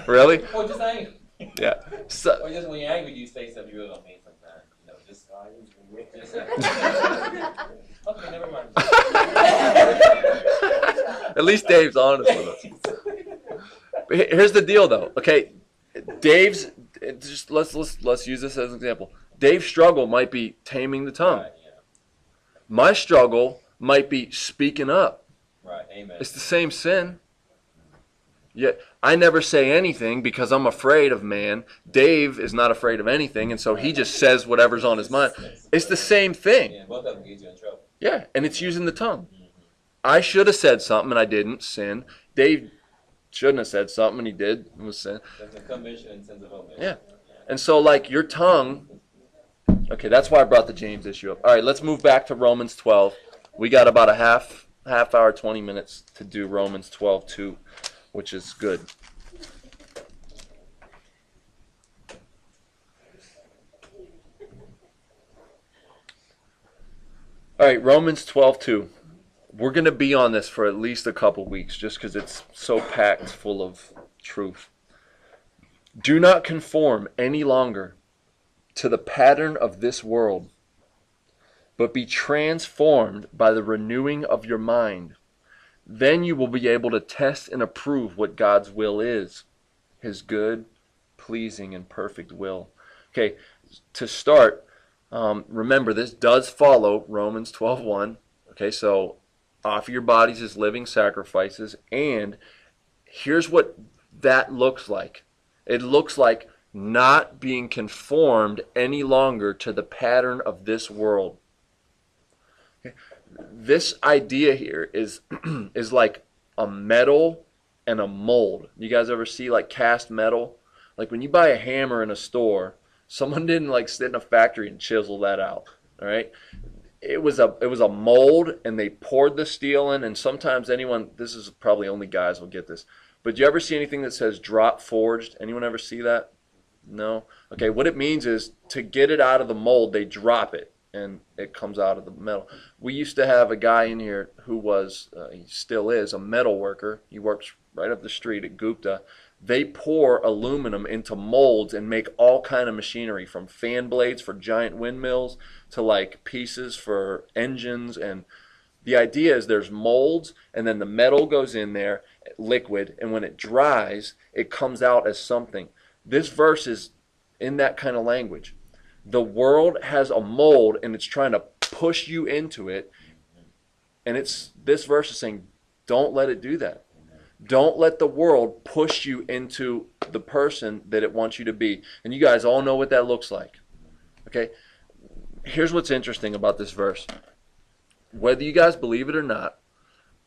Really? Or just angry. Yeah. So, Or just when you're angry, you say stuff you really don't mean sometimes. You know, just. Okay, never mind. at least Dave's honest with us. But here's the deal, though. Okay, Dave's just let's use this as an example. Dave's struggle might be taming the tongue. Right, yeah. My struggle might be speaking up. Right, amen. It's the same sin. Yet I never say anything because I'm afraid of man. Dave is not afraid of anything, and so he just says whatever's on his mind. It's the same thing. Yeah, both of them get you in trouble. Yeah, and it's using the tongue. I should have said something and I didn't, sin. Dave shouldn't have said something and he did, it was sin. That's a commission and sense of omission. Yeah. And so like your tongue, okay, that's why I brought the James issue up. All right, let's move back to Romans 12. We got about a half hour, 20 minutes to do Romans 12 too, which is good. All right, Romans 12:2. We're going to be on this for at least a couple weeks just because it's so packed full of truth. Do not conform any longer to the pattern of this world, but be transformed by the renewing of your mind. Then you will be able to test and approve what God's will is, his good, pleasing, and perfect will. Okay, to start, remember this does follow Romans 12:1. Okay, so offer your bodies as living sacrifices, and here's what that looks like. It looks like not being conformed any longer to the pattern of this world. Okay. This idea here is is like a metal and a mold. You guys ever see like cast metal? Like when you buy a hammer in a store, someone didn't like sit in a factory and chisel that out. All right? It was a mold, and they poured the steel in, and sometimes anyone, this is probably only guys will get this, but you ever see anything that says drop forged? Anyone ever see that? No? Okay, what it means is to get it out of the mold, they drop it, and it comes out of the metal. We used to have a guy in here who was, he still is, a metal worker. He works right up the street at Gupta. They pour aluminum into molds and make all kind of machinery, from fan blades for giant windmills to like pieces for engines. And the idea is there's molds, and then the metal goes in there, liquid, and when it dries, it comes out as something. This verse is in that kind of language. The world has a mold, and it's trying to push you into it, and this verse is saying, don't let it do that. Don't let the world push you into the person that it wants you to be. And you guys all know what that looks like. Okay? Here's what's interesting about this verse. Whether you guys believe it or not,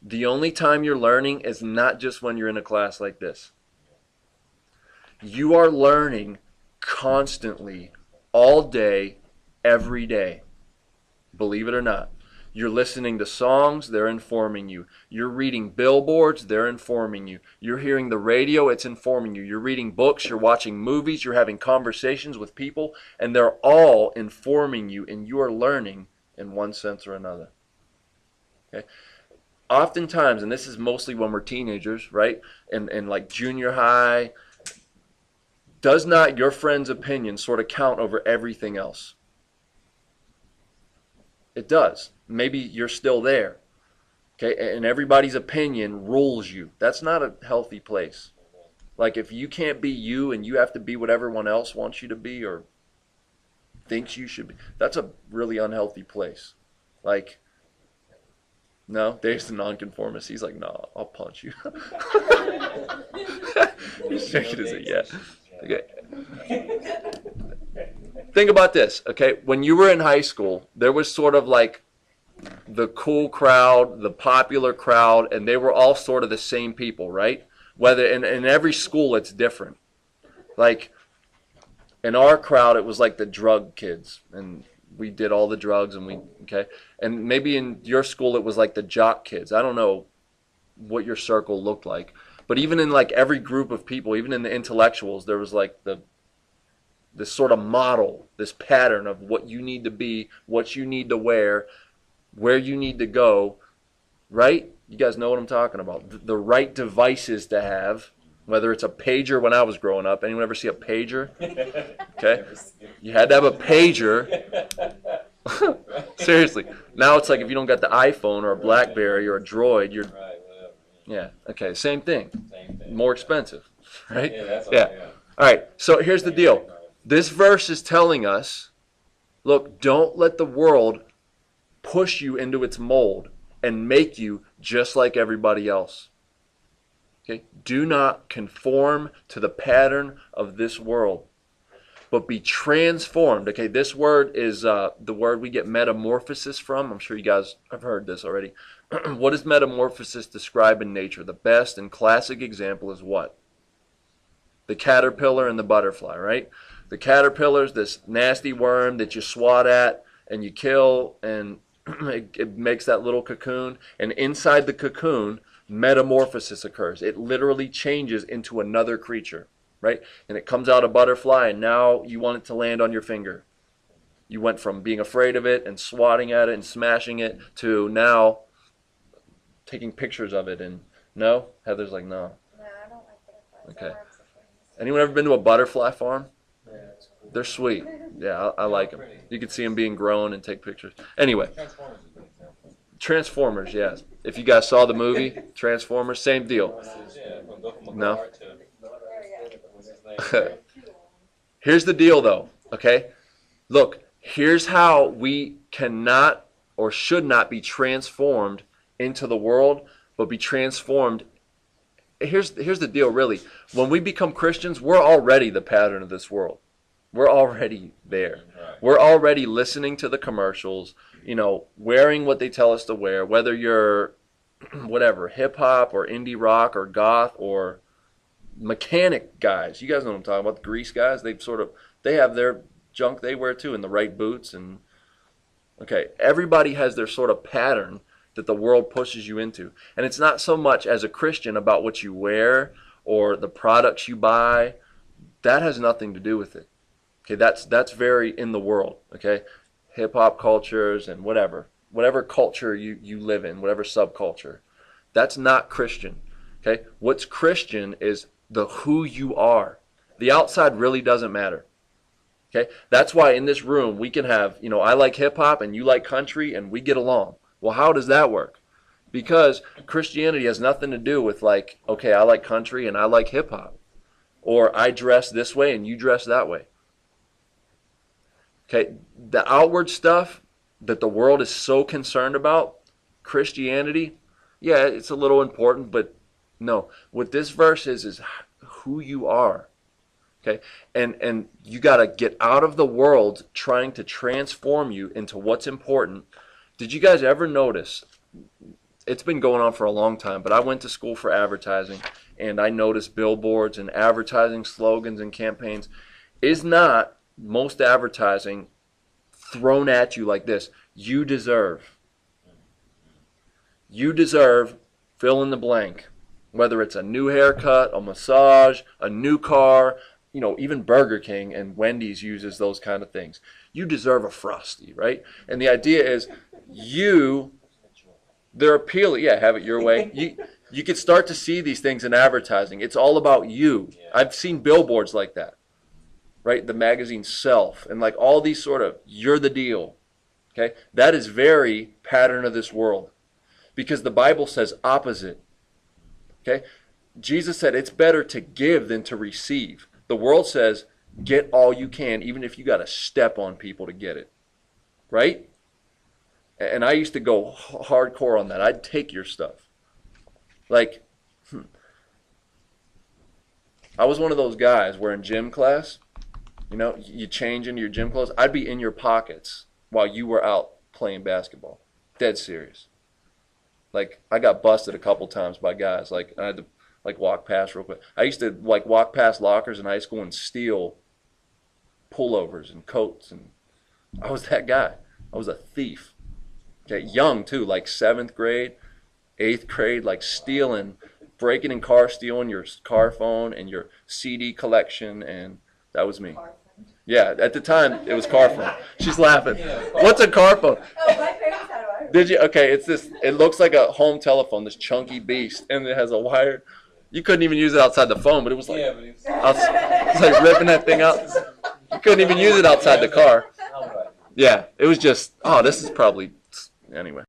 the only time you're learning is not just when you're in a class like this. You are learning constantly, all day, every day. Believe it or not. You're listening to songs, they're informing you. You're reading billboards, they're informing you. You're hearing the radio, it's informing you. You're reading books, you're watching movies, you're having conversations with people, and they're all informing you, and you are learning in one sense or another. Okay? Oftentimes, and this is mostly when we're teenagers, right? And like junior high, does not your friend's opinion sort of count over everything else? It does. Maybe you're still there. Okay, and everybody's opinion rules you. That's not a healthy place. Like if you can't be you and you have to be what everyone else wants you to be or thinks you should be, that's a really unhealthy place. Like, no, Dave's the nonconformist. He's like, no, I'll punch you. He's shaking his head, yeah. Okay. Think about this, okay? When you were in high school, there was sort of like the cool crowd, the popular crowd, and they were all sort of the same people, right? Whether in every school it's different. Like in our crowd, it was like the drug kids, and we did all the drugs, and okay. And maybe in your school it was like the jock kids. I don't know what your circle looked like, but even in like every group of people, even in the intellectuals, there was like this sort of model, this pattern of what you need to be, what you need to wear, where you need to go, right? You guys know what I'm talking about. The right devices to have, Whether it's a pager when I was growing up. Anyone ever see a pager? Okay. You had to have a pager. Seriously. Now it's like if you don't got the iPhone or a BlackBerry or a Droid, you're... Right, whatever. Yeah, okay, same thing. Same thing. More expensive, right? Yeah, that's Yeah. all, yeah. All right, so here's the deal. This verse is telling us, look, don't let the world push you into its mold and make you just like everybody else. Okay? Do not conform to the pattern of this world, but be transformed. Okay, this word is the word we get metamorphosis from. I'm sure you guys have heard this already. What does metamorphosis describe in nature? The best and classic example is what? The caterpillar and the butterfly, right? The caterpillar is this nasty worm that you swat at and you kill, and it makes that little cocoon. And inside the cocoon, metamorphosis occurs. It literally changes into another creature, right? And it comes out a butterfly, and now you want it to land on your finger. You went from being afraid of it and swatting at it and smashing it to now taking pictures of it. And no? Heather's like, no. No, I don't like butterflies. Okay. That works the same. Anyone ever been to a butterfly farm? Yeah, it's cool. They're sweet. Yeah, I like them. You can see them being grown and take pictures. Anyway, Transformers is a good example. Transformers, yes. If you guys saw the movie, Transformers, same deal. Yeah, we'll go from a No. car to There you what's his name? Here's the deal, though, okay? Look, here's how we cannot or should not be transformed into the world, but be transformed. Here's the deal, really. When we become Christians, we're already the pattern of this world. We're already there. Right. We're already listening to the commercials, wearing what they tell us to wear, whether you're whatever, hip-hop or indie rock or goth or mechanic guys. You guys know what I'm talking about, the grease guys. They have their junk they wear too, and the right boots. And okay, everybody has their sort of pattern that the world pushes you into. And it's not so much as a Christian about what you wear or the products you buy. That has nothing to do with it. Okay, that's very in the world. Okay, hip-hop cultures and whatever culture you live in, whatever subculture. That's not Christian. Okay, what's Christian is the who you are. The outside really doesn't matter. Okay, that's why in this room we can have, I like hip-hop and you like country and we get along. Well, how does that work? Because Christianity has nothing to do with like, okay, I like country and I like hip-hop. Or I dress this way and you dress that way. Okay, the outward stuff that the world is so concerned about, Christianity, yeah, it's a little important, but no. What this verse is who you are. Okay, and you got to get out of the world trying to transform you into what's important. Did you guys ever notice, it's been going on for a long time, but I went to school for advertising, and I noticed billboards and advertising slogans and campaigns. Is not most advertising thrown at you like this: you deserve, fill in the blank. Whether it's a new haircut, a massage, a new car, even Burger King and Wendy's uses those kind of things. You deserve a Frosty, right? And the idea is they're appealing. Yeah, have it your way. You could start to see these things in advertising. It's all about you. I've seen billboards like that, right? The magazine Self and like all these sort of, you're the deal. Okay? That is very pattern of this world because the Bible says opposite. Okay? Jesus said it's better to give than to receive. The world says get all you can, even if you got to step on people to get it. Right? And I used to go hardcore on that. I'd take your stuff. Like, I was one of those guys where in gym class, you change into your gym clothes. I'd be in your pockets while you were out playing basketball. Dead serious. Like, I got busted a couple times by guys. Like, I had to walk past real quick. I used to walk past lockers in high school and steal pullovers and coats, and I was that guy. I was a thief. Okay, young too, like 7th grade, 8th grade, like stealing, breaking in cars, stealing your car phone and your CD collection, and that was me. Yeah, at the time it was car phone. She's laughing. What's a car phone? Oh, my parents had one. Did you? Okay, it's this. It looks like a home telephone, this chunky beast, and it has a wire. You couldn't even use it outside the phone, but it was like, Yeah, but it's it's like ripping that thing out. You couldn't even use it outside the car. Yeah, it was just, oh, this is probably, anyway.